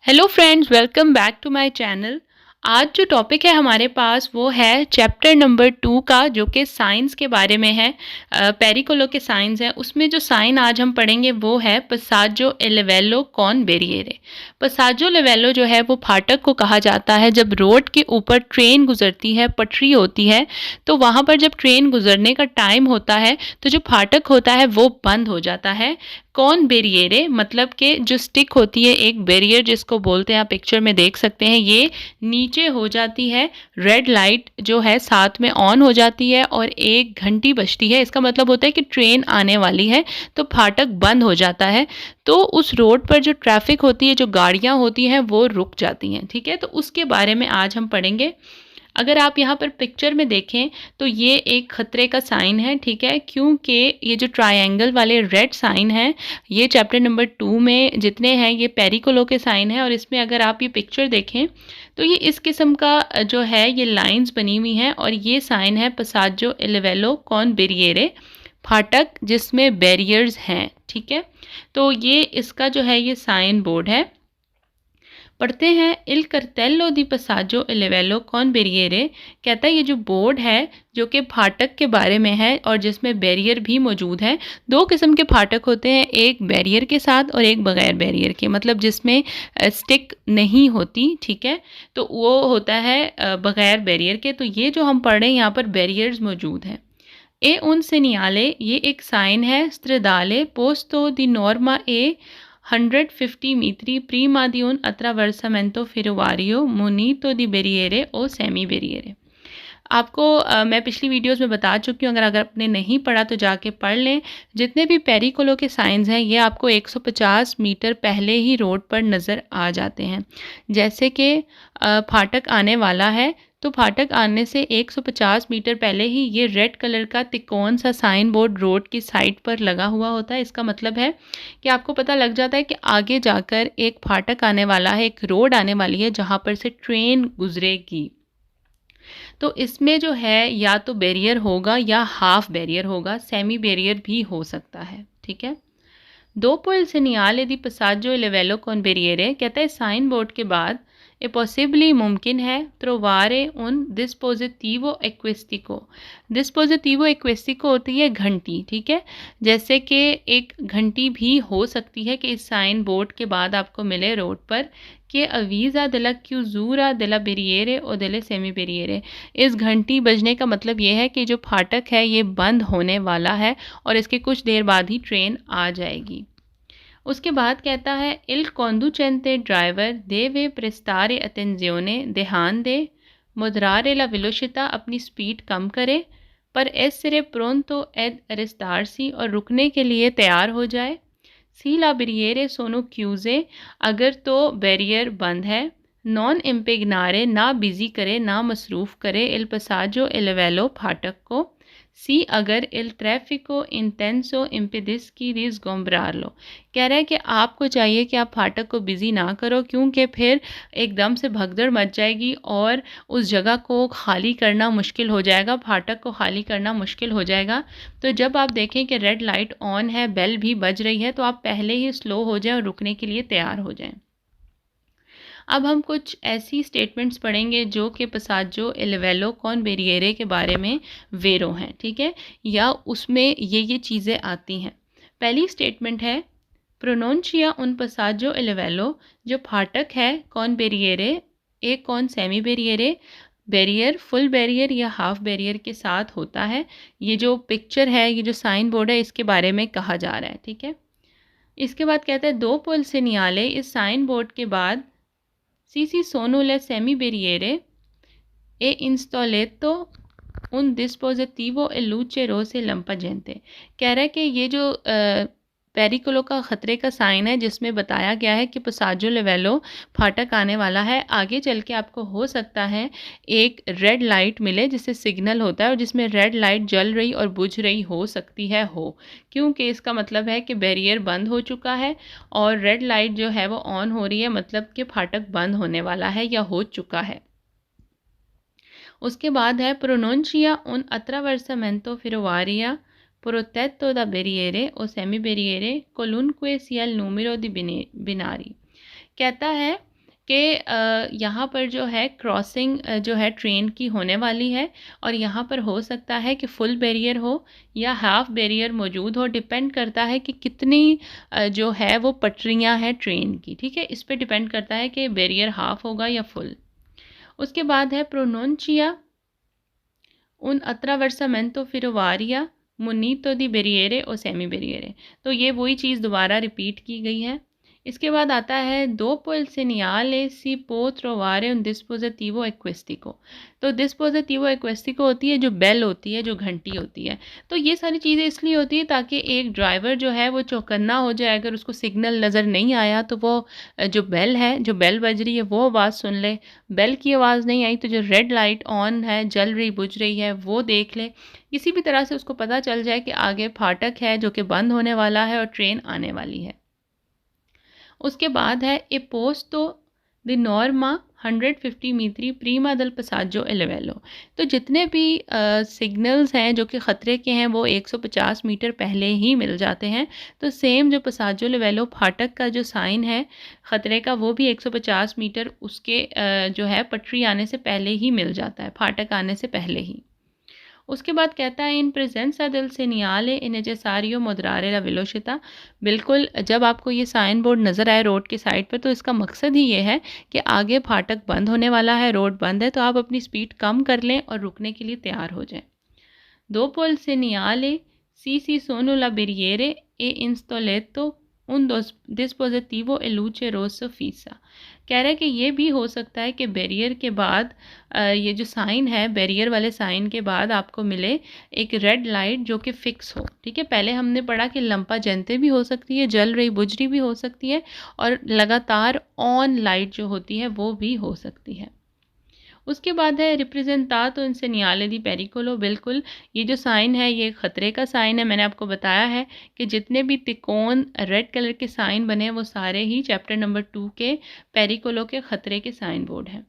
Hello friends, welcome back to my channel. आज जो topic है हमारे पास वो है चैप्टर नंबर 2 का, जो कि साइंस के बारे में है। पेरिकोलो के साइंस है। उसमें जो साइन आज हम पढ़ेंगे वो है पसाggio e livello con barriere। पसाggio लिवेलो जो है वो फाटक को कहा जाता है। जब रोड के ऊपर ट्रेन गुजरती है, पटरी होती है, तो वहाँ पर जब ट्रेन गुजरने का टाइम होता है तो जो फाटक होता है वो बंद हो जाता है। कौन बेरिएरे मतलब कि जो स्टिक होती है, एक बैरियर जिसको बोलते हैं, आप पिक्चर में देख सकते हैं, ये नीचे हो जाती है। रेड लाइट जो है साथ में ऑन हो जाती है और एक घंटी बजती है। इसका मतलब होता है कि ट्रेन आने वाली है, तो फाटक बंद हो जाता है। तो उस रोड पर जो ट्रैफिक होती है, जो गाड़ियाँ होती हैं, वो रुक जाती हैं। ठीक है, तो उसके बारे में आज हम पढ़ेंगे। अगर आप यहाँ पर पिक्चर में देखें तो ये एक खतरे का साइन है। ठीक है, क्योंकि ये जो ट्रायंगल वाले रेड साइन हैं, ये चैप्टर नंबर 2 में जितने हैं ये पेरिकोलो के साइन है। और इसमें अगर आप ये पिक्चर देखें तो ये इस किस्म का जो है ये लाइंस बनी हुई हैं, और ये साइन है पसाggio e livello con barriere, फाटक जिसमें बैरियर्स हैं। ठीक है, तो ये इसका जो है ये साइन बोर्ड है। पढ़ते हैं इल करतेलो दी पसाggio e livello con barriere। कहता है ये जो बोर्ड है जो कि फाटक के बारे में है और जिसमें बैरियर भी मौजूद है। दो किस्म के फाटक होते हैं, एक बैरियर के साथ और एक बगैर बैरियर के, मतलब जिसमें स्टिक नहीं होती। ठीक है, तो वो होता है बगैर बैरियर के। तो ये जो हम पढ़ रहे हैं यहाँ पर बैरियर्स मौजूद हैं। ए उन सेनियाले, ये एक साइन है। स्ट्रेदाले पोस्तो दी नॉर्मा ए 150 मीत्री prima di un attraversamento ferroviario munito di barriere o semi barriere। आपको मैं पिछली वीडियोस में बता चुकी हूँ। अगर आपने नहीं पढ़ा तो जाके पढ़ लें। जितने भी पेरिकोलो के साइंस हैं ये आपको 150 मीटर पहले ही रोड पर नज़र आ जाते हैं। जैसे कि फाटक आने वाला है, तो फाटक आने से 150 मीटर पहले ही ये रेड कलर का तिकोन सा साइन बोर्ड रोड की साइड पर लगा हुआ होता है। इसका मतलब है कि आपको पता लग जाता है कि आगे जाकर एक फाटक आने वाला है, एक रोड आने वाली है जहाँ पर से ट्रेन गुजरेगी। तो इसमें जो है या तो बैरियर होगा या हाफ बैरियर होगा, सेमी बैरियर भी हो सकता है। ठीक है, दो पोल सेनियाल यदि पसाggio e livello con barriere, कहता है साइन बोर्ड के बाद ए पॉसिबली मुमकिन है trovare un dispositivo acquistico। डिस्पोजिटिवो एक्वेस्टिको होती है घंटी। ठीक है, जैसे कि एक घंटी भी हो सकती है कि इस साइन बोर्ड के बाद आपको मिले रोड पर कि अवीज़ा della chiusura della barriere o delle semi barriere। इस घंटी बजने का मतलब ये है कि जो फाटक है ये बंद होने वाला है और इसके कुछ देर बाद ही ट्रेन आ जाएगी। उसके बाद कहता है इल conducente ड्राइवर देवे prestare attenzione, ध्यान दे, moderare la velocità, अपनी स्पीड कम करे, पर essere pronto ed arrestarsi, और रुकने के लिए तैयार हो जाए। सी ला barriere sono chiuse, अगर तो बैरियर बंद है। नॉन impegnare, ना बिजी करे, ना मसरूफ़ करे, इल passaggio e livello, फाटक को। सी अगर इल ट्रैफिको इंटेंसो इम्पिडिस की रिस गोम्ब्रार लो, कह रहा है कि आपको चाहिए कि आप फाटक को बिज़ी ना करो, क्योंकि फिर एकदम से भगदड़ मच जाएगी और उस जगह को खाली करना मुश्किल हो जाएगा, फाटक को खाली करना मुश्किल हो जाएगा। तो जब आप देखें कि रेड लाइट ऑन है, बेल भी बज रही है, तो आप पहले ही स्लो हो जाएं और रुकने के लिए तैयार हो जाएं। अब हम कुछ ऐसी स्टेटमेंट्स पढ़ेंगे जो कि पसाggio e livello con barriere के बारे में वेरो हैं। ठीक है, या उसमें ये चीज़ें आती हैं। पहली स्टेटमेंट है प्रोनोंचिया उन पसाggio e livello, जो फाटक है कौन barriere ए कौन सेमी बैरियरे, बैरियर फुल बैरियर या हाफ बैरियर के साथ होता है। ये जो पिक्चर है, ये जो साइन बोर्ड है, इसके बारे में कहा जा रहा है। ठीक है, इसके बाद कहता है दो पोल से नियाले, इस साइन बोर्ड के बाद Sisi sono le semibarriere e installato un dispositivo e luce rosse lampeggiante। कह रहा है कि ये जो पेरिकोलो का ख़तरे का साइन है, जिसमें बताया गया है कि पसाggio लिवेलो फाटक आने वाला है। आगे चल के आपको हो सकता है एक रेड लाइट मिले जिससे सिग्नल होता है, और जिसमें रेड लाइट जल रही और बुझ रही हो सकती है क्योंकि इसका मतलब है कि बैरियर बंद हो चुका है और रेड लाइट जो है वो ऑन हो रही है, मतलब कि फाटक बंद होने वाला है या हो चुका है। उसके बाद है प्रोनोंचिया उन attraversamento ferroviario protetto da barriere o semi barriere qualunque sia il numero di binari। कहता है कि यहाँ पर जो है क्रॉसिंग जो है ट्रेन की होने वाली है, और यहाँ पर हो सकता है कि फुल बैरियर हो या हाफ बैरियर मौजूद हो, डिपेंड करता है कि कितनी जो है वो पटरियाँ हैं ट्रेन की। ठीक है, इस पे डिपेंड करता है कि बैरियर हाफ होगा या फुल। उसके बाद है प्रोनोंचिया उन अत्रावर्सामेंतो फिरोवारिया मुनीतो दी बेरिएरे और सेमी बेरिएरे। तो ये वही चीज़ दोबारा रिपीट की गई है। इसके बाद आता है dopo il segnale si può trovare un dispositivo acquistico। तो dispositivo acquistico होती है जो बेल होती है, जो घंटी होती है। तो ये सारी चीज़ें इसलिए होती है ताकि एक ड्राइवर जो है वो चौकन्ना हो जाए, अगर उसको सिग्नल नज़र नहीं आया तो वो जो बेल है, जो बेल बज रही है वो आवाज़ सुन ले। बेल की आवाज़ नहीं आई तो जो रेड लाइट ऑन है, जल रही बुझ रही है, वो देख ले। किसी भी तरह से उसको पता चल जाए कि आगे फाटक है जो कि बंद होने वाला है और ट्रेन आने वाली है। उसके बाद है ए पोस्तो द नॉर्मा 150 मीटरी प्रीमा दल पसाजो एलेवेलो। तो जितने भी सिग्नल्स हैं जो कि ख़तरे के हैं वो 150 मीटर पहले ही मिल जाते हैं। तो सेम जो पसाजो लेवेलो फाटक का जो साइन है ख़तरे का, वो भी 150 मीटर उसके जो है पटरी आने से पहले ही मिल जाता है, फाटक आने से पहले ही। उसके बाद कहता है इन प्रेजेंसा del segnale è necessario moderare la velocità। बिल्कुल, जब आपको ये साइन बोर्ड नज़र आए रोड के साइड पर तो इसका मकसद ही ये है कि आगे फाटक बंद होने वाला है, रोड बंद है, तो आप अपनी स्पीड कम कर लें और रुकने के लिए तैयार हो जाएं। Dopo il segnale si sono la barriere e installato un dispositivo e luce rossa fissa। कह रहा है कि ये भी हो सकता है कि बैरियर के बाद ये जो साइन है, बैरियर वाले साइन के बाद आपको मिले एक रेड लाइट जो कि फ़िक्स हो। ठीक है, पहले हमने पढ़ा कि लंपा जलते भी हो सकती है, जल रही बुझ रही भी हो सकती है, और लगातार ऑन लाइट जो होती है वो भी हो सकती है। उसके बाद है रिप्रेजेंटातो इंसेनियाले दी पेरिकोलो। बिल्कुल, ये जो साइन है ये ख़तरे का साइन है। मैंने आपको बताया है कि जितने भी तिकोन रेड कलर के साइन बने हैं वो सारे ही चैप्टर नंबर 2 के पेरिकोलो के ख़तरे के साइन बोर्ड हैं।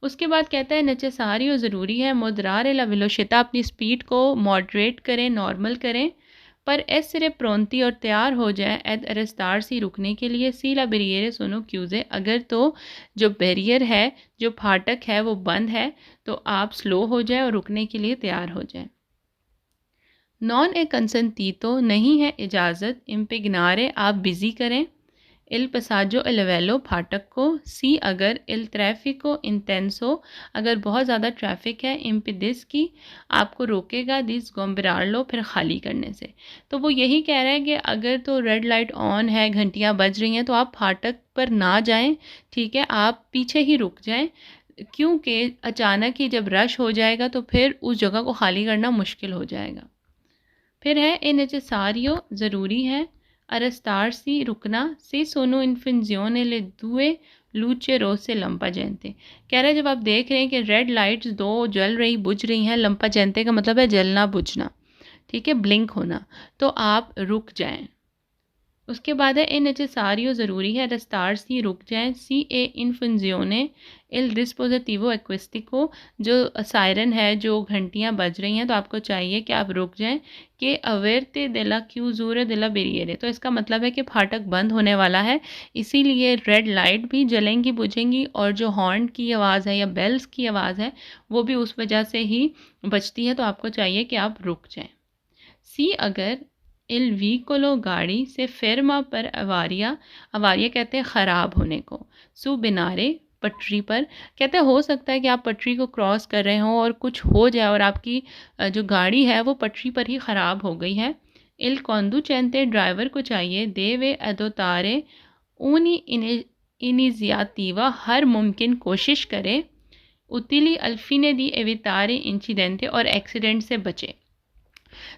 उसके बाद कहता है नेसेसारियो ज़रूरी है मोदरारे ला वेलोसिटा, अपनी स्पीड को मॉडरेट करें, नॉर्मल करें, पर एसरे प्रोंती और तैयार हो जाए एद अरेस्टार सी रुकने के लिए सी ला बेरिएरे सोनो क्यूज़े। अगर तो जो बैरियर है, जो फाटक है वो बंद है तो आप स्लो हो जाए और रुकने के लिए तैयार हो जाए। नॉन ए कंसेंटीतो नहीं है इजाज़त इम्पिग्नारे, आप बिज़ी करें इल पसाजो एलेवेलो फाटक को। सी अगर इल ट्रैफिको इंटेंसो, अगर बहुत ज़्यादा ट्रैफिक है, इम्पिदिस की आपको रोकेगा, दिस गोम्बरालो फिर खाली करने से। तो वो यही कह रहा है कि अगर तो रेड लाइट ऑन है, घंटियाँ बज रही हैं, तो आप फाटक पर ना जाएं। ठीक है, आप पीछे ही रुक जाएं, क्योंकि अचानक ही जब रश हो जाएगा तो फिर उस जगह को खाली करना मुश्किल हो जाएगा। फिर है ए नेसेसारियो, ज़रूरी है, अरेस्टारसी रुकना, से सोनो इन्फिंजियोने ले दुए लूचे रोज से लंपा जयंते। कह रहा है जब आप देख रहे हैं कि रेड लाइट्स दो जल रही बुझ रही हैं, लंपा जयंते का मतलब है जलना बुझना, ठीक है, ब्लिंक होना, तो आप रुक जाएं। उसके बाद है ए नेसेसारियो, ज़रूरी है, रस्तार सी रुक जाएं, सी ए इन्फिंजियोने इल डिस्पोजिटिवो एक्विस्टिको, जो सायरन है, जो घंटियां बज रही हैं, तो आपको चाहिए कि आप रुक जाएं, कि अवेरते दिला क्यूजूर दिला बेरिएरे। तो इसका मतलब है कि फाटक बंद होने वाला है, इसीलिए रेड लाइट भी जलेंगी बुझेंगी, और जो हॉर्न की आवाज़ है या बेल्स की आवाज़ है वो भी उस वजह से ही बजती है, तो आपको चाहिए कि आप रुक जाएं। सी अगर इल व्हीकलो, गाड़ी से फेरमा पर अवारिया, अवारिया कहते हैं ख़राब होने को, सु बिनारे पटरी पर, कहते हैं हो सकता है कि आप पटरी को क्रॉस कर रहे हों और कुछ हो जाए और आपकी जो गाड़ी है वो पटरी पर ही ख़राब हो गई है। इल कॉन्डुचेंते, ड्राइवर को चाहिए, देवे अदोतारे ऊनी इनिजियातीवा, हर मुमकिन कोशिश करे, उतिली अल्फिने दी एवितारे इंसिडेंटे, और एक्सीडेंट से बचे।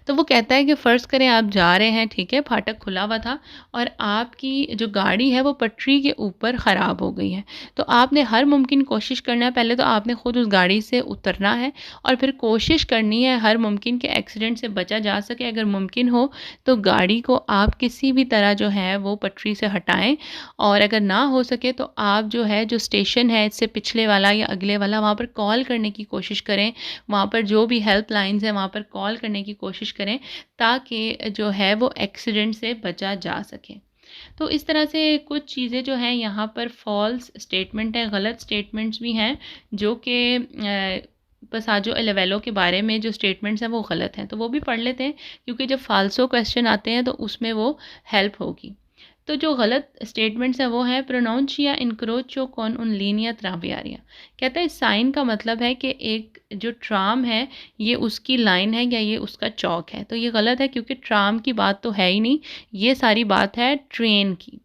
तो वो कहता है कि फ़र्ज़ करें आप जा रहे हैं, ठीक है, फाटक खुला हुआ था और आपकी जो गाड़ी है वो पटरी के ऊपर ख़राब हो गई है, तो आपने हर मुमकिन कोशिश करना है। पहले तो आपने ख़ुद उस गाड़ी से उतरना है और फिर कोशिश करनी है हर मुमकिन के एक्सीडेंट से बचा जा सके। अगर मुमकिन हो तो गाड़ी को आप किसी भी तरह जो है वो पटरी से हटाएं, और अगर ना हो सके तो आप जो है जो स्टेशन है इससे पिछले वाला या अगले वाला, वहाँ पर कॉल करने की कोशिश करें। वहाँ पर जो भी हेल्प लाइन्स हैं वहाँ पर कॉल करने की कोशिश करें ताकि जो है वो एक्सीडेंट से बचा जा सके। तो इस तरह से कुछ चीज़ें जो हैं यहाँ पर फॉल्स स्टेटमेंट है, गलत स्टेटमेंट्स भी हैं जो कि पसाजो एलेवेलो के बारे में जो स्टेटमेंट्स हैं वो गलत हैं। तो वो भी पढ़ लेते हैं क्योंकि जब फाल्सो क्वेश्चन आते हैं तो उसमें वो हेल्प होगी। तो जो गलत स्टेटमेंट्स हैं वो हैं प्रोनाउंशिया इंक्रोचो कॉन उन लीनिया ट्रावियारिया। कहता है साइन का मतलब है कि एक जो ट्राम है ये उसकी लाइन है या ये उसका चौक है। तो ये गलत है क्योंकि ट्राम की बात तो है ही नहीं, ये सारी बात है ट्रेन की।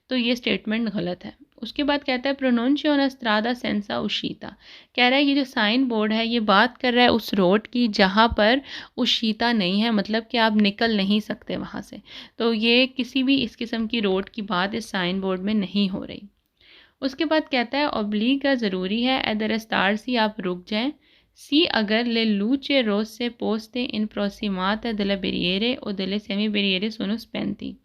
तो ये स्टेटमेंट गलत है। उसके बाद कहता है प्रोनोन्शियोन स्ट्रादा सेंसा उशीता। कह रहा है ये जो साइन बोर्ड है ये बात कर रहा है उस रोड की जहाँ पर उशीता नहीं है, मतलब कि आप निकल नहीं सकते वहाँ से। तो ये किसी भी इस किस्म की रोड की बात इस साइन बोर्ड में नहीं हो रही। उसके बाद कहता है ऑब्लिगा ज़रूरी है, एदर स्टार सी आप रुक जाएं। सी अगर ले लूचे रोज से पोस्ते इन प्रोसीमात दिले बेरिएरे और दिले सेमी बेरिएरे सोनो स्पेंती।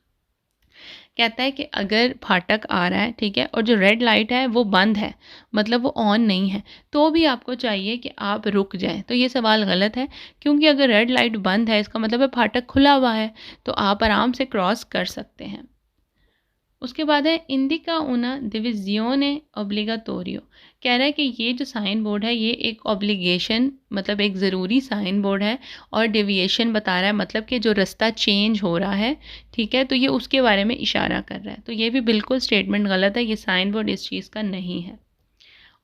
कहता है कि अगर फाटक आ रहा है, ठीक है, और जो रेड लाइट है वो बंद है, मतलब वो ऑन नहीं है, तो भी आपको चाहिए कि आप रुक जाएं। तो ये सवाल गलत है क्योंकि अगर रेड लाइट बंद है इसका मतलब है फाटक खुला हुआ है, तो आप आराम से क्रॉस कर सकते हैं। उसके बाद है इंडिका उना डिविजियोने ओब्लिगाटोरियो। कह रहा है कि ये जो साइन बोर्ड है ये एक ऑब्लिगेशन, मतलब एक ज़रूरी साइन बोर्ड है, और डेविएशन बता रहा है, मतलब कि जो रास्ता चेंज हो रहा है, ठीक है, तो ये उसके बारे में इशारा कर रहा है। तो ये भी बिल्कुल स्टेटमेंट गलत है, ये साइन बोर्ड इस चीज़ का नहीं है।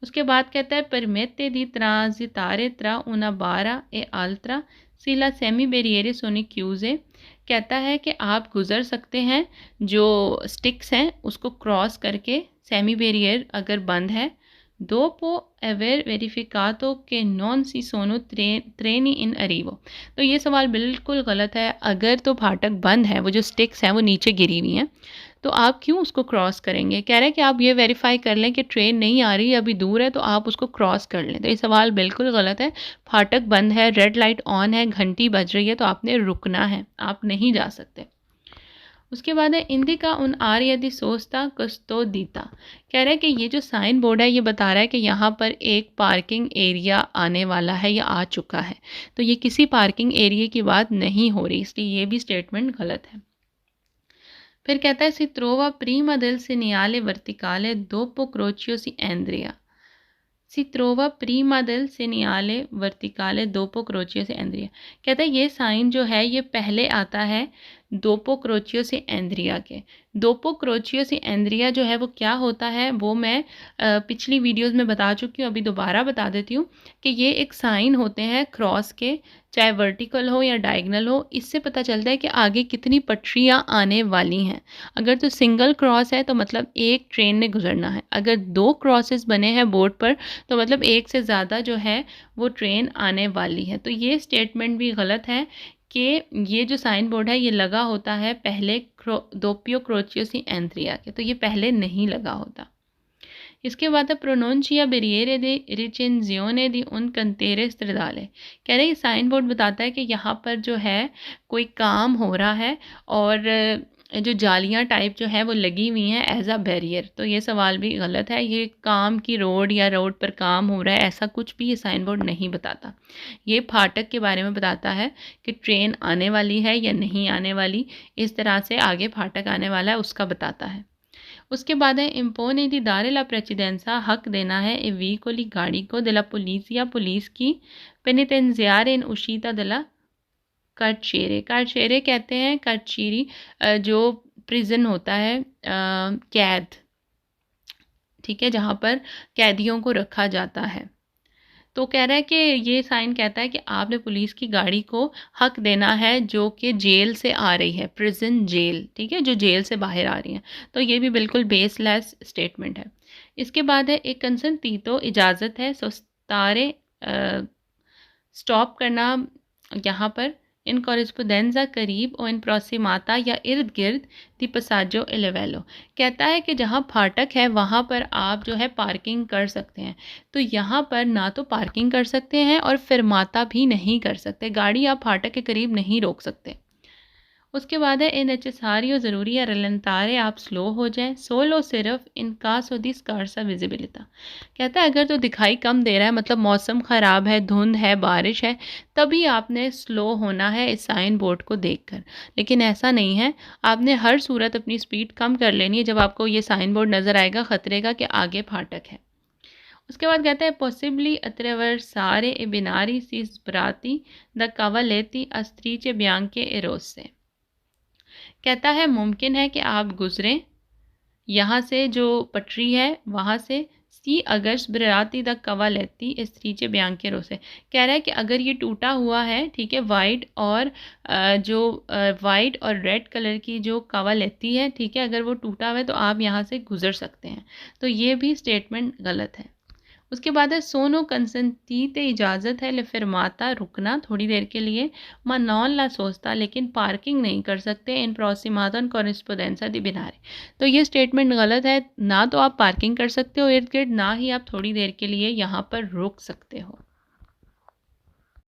उसके बाद कहता है परमेते दी ट्रांजितारे त्रा उना बारा ए आल्त्रा सीला सेमी बेरिएरे सोनी क्यूजे। कहता है कि आप गुज़र सकते हैं जो स्टिक्स हैं उसको क्रॉस करके, सेमी बैरियर अगर बंद है। दोपो एवेर वेरिफिकातो के नॉन सी सोनो ट्रेनी इन अरीवो। तो ये सवाल बिल्कुल गलत है। अगर तो फाटक बंद है, वो जो स्टिक्स हैं वो नीचे गिरी हुई हैं, तो आप क्यों उसको क्रॉस करेंगे। कह रहे हैं कि आप ये वेरीफाई कर लें कि ट्रेन नहीं आ रही, अभी दूर है, तो आप उसको क्रॉस कर लें। तो ये सवाल बिल्कुल गलत है। फाटक बंद है, रेड लाइट ऑन है, घंटी बज रही है, तो आपने रुकना है, आप नहीं जा सकते। उसके बाद है इंदिका उन आर यदि सोचता कस्तो दीता। कह रहा है कि ये जो साइन बोर्ड है ये बता रहा है कि यहाँ पर एक पार्किंग एरिया आने वाला है या आ चुका है। तो ये किसी पार्किंग एरिया की बात नहीं हो रही, इसलिए ये भी स्टेटमेंट गलत है। फिर कहता है सित्रोवा प्रीमा दिल सिनियाले वर्तिकाले दोपो क्रोचियो सी एंद्रिया। सित्रोवा प्रीमा दिल सिनियाले वर्तिकाले दोपो क्रोचियो से एंद्रिया। कहता है ये साइन जो है ये पहले आता है दोपो क्रोचियो से एंद्रिया के। दोपो क्रोचियो से एंद्रिया जो है वो क्या होता है वो मैं पिछली वीडियोस में बता चुकी हूँ, अभी दोबारा बता देती हूँ कि ये एक साइन होते हैं क्रॉस के, चाहे वर्टिकल हो या डायगनल हो। इससे पता चलता है कि आगे कितनी पटरियाँ आने वाली हैं। अगर तो सिंगल क्रॉस है तो मतलब एक ट्रेन ने गुजरना है, अगर दो क्रॉसेस बने हैं बोर्ड पर तो मतलब एक से ज़्यादा जो है वो ट्रेन आने वाली है। तो ये स्टेटमेंट भी गलत है कि ये जो साइन बोर्ड है ये लगा होता है पहले दोपियो क्रोचियो सी एंट्रिया के, तो ये पहले नहीं लगा होता। इसके बाद है प्रोनोन्शिया बेरिएरे दे रिचेंजियोने दी उन कंतेरे स्त्रिदाले। कह रहे साइन बोर्ड बताता है कि यहाँ पर जो है कोई काम हो रहा है और जो जालियाँ टाइप जो है वो लगी हुई हैं एज अ बैरियर। तो ये सवाल भी गलत है। ये काम की रोड या रोड पर काम हो रहा है ऐसा कुछ भी ये साइन बोर्ड नहीं बताता। ये फाटक के बारे में बताता है कि ट्रेन आने वाली है या नहीं आने वाली, इस तरह से आगे फाटक आने वाला है उसका बताता है। उसके बाद है इम्पोने दी दारे ला प्रेसिडेंसा, हक देना है ए वीकोली गाड़ी को दिला पुलिसिया पुलिस की पेनिटेंजियारे इन उशीता दिला कार्चेरे। कार्चेरे कहते हैं कार्चीरी जो प्रिजन होता है, कैद, ठीक है, जहाँ पर कैदियों को रखा जाता है। तो कह रहा है कि ये साइन कहता है कि आपने पुलिस की गाड़ी को हक देना है जो कि जेल से आ रही है, प्रिजन जेल, ठीक है, जो जेल से बाहर आ रही है। तो ये भी बिल्कुल बेसलेस स्टेटमेंट है। इसके बाद है एक कंसेंटीतो इजाज़त है सोस्तारे स्टॉप करना यहाँ पर इन कॉरेस्पोंडेंजा करीब और इन प्रोसिमाता या इर्द गिर्द दी पसाजो एलेवेलो। कहता है कि जहाँ फाटक है वहाँ पर आप जो है पार्किंग कर सकते हैं। तो यहाँ पर ना तो पार्किंग कर सकते हैं और फिरमाता भी नहीं कर सकते, गाड़ी आप फाटक के करीब नहीं रोक सकते। उसके बाद है ए नेसेसाrio ज़रूरी है रलंतारे आप स्लो हो जाएं सोलो सिर्फ इन caso di scarsa visibilità। कहता है अगर तो दिखाई कम दे रहा है मतलब मौसम ख़राब है, धुंध है, बारिश है, तभी आपने स्लो होना है इस साइन बोर्ड को देखकर। लेकिन ऐसा नहीं है, आपने हर सूरत अपनी स्पीड कम कर लेनी है जब आपको ये साइन बोर्ड नज़र आएगा ख़तरे का कि आगे फाटक है। उसके बाद कहता है possibly attraversare e binari si sbrati da cavaletti astrice bianche e rosse। कहता है मुमकिन है कि आप गुजरें यहाँ से जो पटरी है वहाँ से सी अगस्त ब्राती द कवालेती स्त्रीचे ब्यांके रोसे। कह रहा है कि अगर ये टूटा हुआ है, ठीक है, वाइट और वाइट और रेड कलर की जो कवालेती है, ठीक है, अगर वो टूटा हुआ है तो आप यहाँ से गुजर सकते हैं। तो ये भी स्टेटमेंट गलत है। उसके बाद है सोनो कंसेंटीते इजाज़त है ले फिरमाता रुकना थोड़ी देर के लिए मा नॉन ला सोचता लेकिन पार्किंग नहीं कर सकते इन प्रोसिमादन कॉरेस्पोंडेंसा दी बिनारे। तो ये स्टेटमेंट गलत है, ना तो आप पार्किंग कर सकते हो इर्द गिर्द, ना ही आप थोड़ी देर के लिए यहाँ पर रुक सकते हो।